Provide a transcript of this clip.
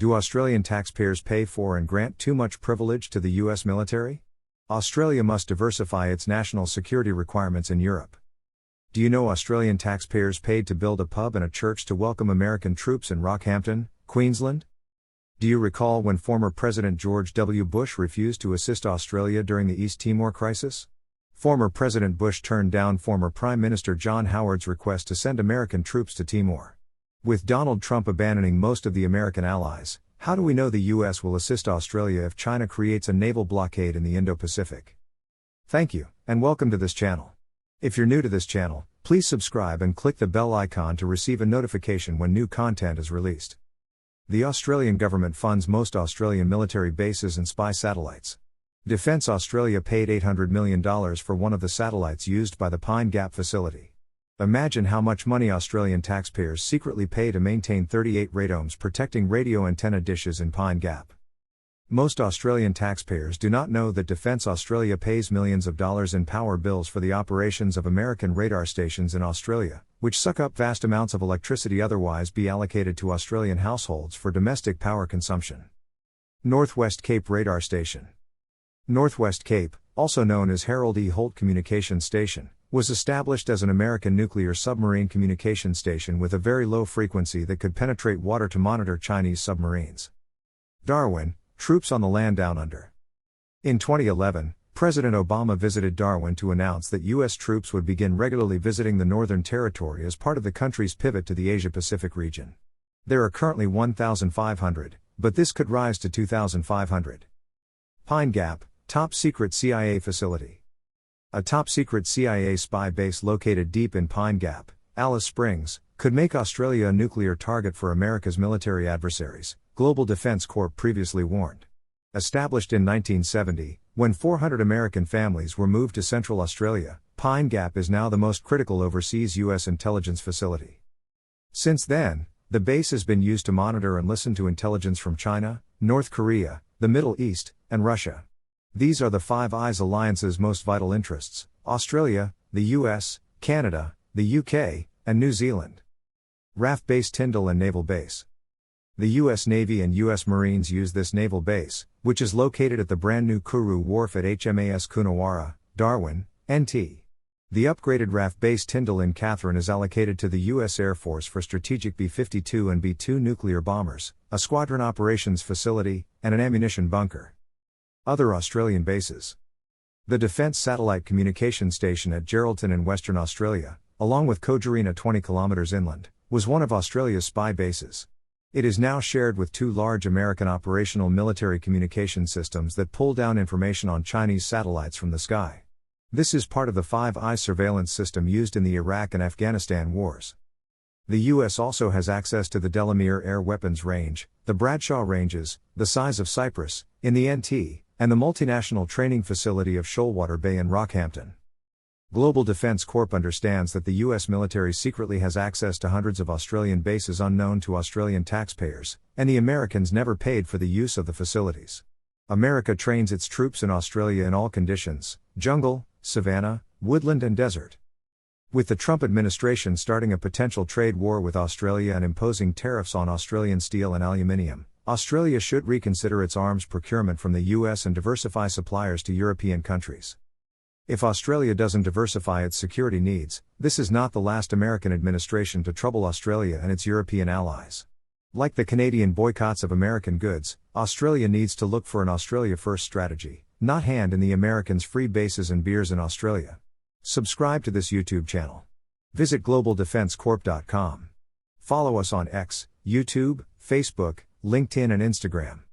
Do Australian taxpayers pay for and grant too much privilege to the US military? Australia must diversify its national security requirements in Europe. Do you know Australian taxpayers paid to build a pub and a church to welcome American troops in Rockhampton, Queensland? Do you recall when former President George W. Bush refused to assist Australia during the East Timor crisis? Former President Bush turned down former Prime Minister John Howard's request to send American troops to Timor. With Donald Trump abandoning most of the American allies, how do we know the US will assist Australia if China creates a naval blockade in the Indo-Pacific? Thank you, and welcome to this channel. If you're new to this channel, please subscribe and click the bell icon to receive a notification when new content is released. The Australian government funds most Australian military bases and spy satellites. Defence Australia paid $800 million for one of the satellites used by the Pine Gap facility. Imagine how much money Australian taxpayers secretly pay to maintain 38 radomes protecting radio antenna dishes in Pine Gap. Most Australian taxpayers do not know that Defence Australia pays millions of dollars in power bills for the operations of American radar stations in Australia, which suck up vast amounts of electricity otherwise be allocated to Australian households for domestic power consumption. Northwest Cape Radar Station. Northwest Cape, also known as Harold E. Holt Communications Station, was established as an American nuclear submarine communication station with a very low frequency that could penetrate water to monitor Chinese submarines. Darwin, troops on the land down under. In 2011, President Obama visited Darwin to announce that U.S. troops would begin regularly visiting the Northern Territory as part of the country's pivot to the Asia-Pacific region. There are currently 1,500, but this could rise to 2,500. Pine Gap, top secret CIA facility. A top-secret CIA spy base located deep in Pine Gap, Alice Springs, could make Australia a nuclear target for America's military adversaries, Global Defense Corp previously warned. Established in 1970, when 400 American families were moved to Central Australia, Pine Gap is now the most critical overseas U.S. intelligence facility. Since then, the base has been used to monitor and listen to intelligence from China, North Korea, the Middle East, and Russia. These are the Five Eyes Alliance's most vital interests: Australia, the US, Canada, the UK, and New Zealand. RAF Base Tyndall and Naval Base. The US Navy and US Marines use this naval base, which is located at the brand new Kourou Wharf at HMAS Coonawarra, Darwin, NT. The upgraded RAF Base Tyndall in Katherine is allocated to the US Air Force for strategic B-52 and B-2 nuclear bombers, a squadron operations facility, and an ammunition bunker. Other Australian bases. The Defence Satellite Communication Station at Geraldton in Western Australia, along with Kojarina 20 km inland, was one of Australia's spy bases. It is now shared with two large American operational military communication systems that pull down information on Chinese satellites from the sky. This is part of the Five Eyes surveillance system used in the Iraq and Afghanistan wars. The U.S. also has access to the Delamere Air Weapons Range, the Bradshaw Ranges, the size of Cyprus, in the NT, and the multinational training facility of Shoalwater Bay in Rockhampton. Global Defense Corp understands that the U.S. military secretly has access to hundreds of Australian bases unknown to Australian taxpayers, and the Americans never paid for the use of the facilities. America trains its troops in Australia in all conditions: jungle, savanna, woodland and desert. With the Trump administration starting a potential trade war with Australia and imposing tariffs on Australian steel and aluminium, Australia should reconsider its arms procurement from the US and diversify suppliers to European countries. If Australia doesn't diversify its security needs, this is not the last American administration to trouble Australia and its European allies. Like the Canadian boycotts of American goods, Australia needs to look for an Australia First strategy, not hand in the Americans free bases and beers in Australia. Subscribe to this YouTube channel. Visit globaldefensecorp.com. Follow us on X, YouTube, Facebook, LinkedIn and Instagram.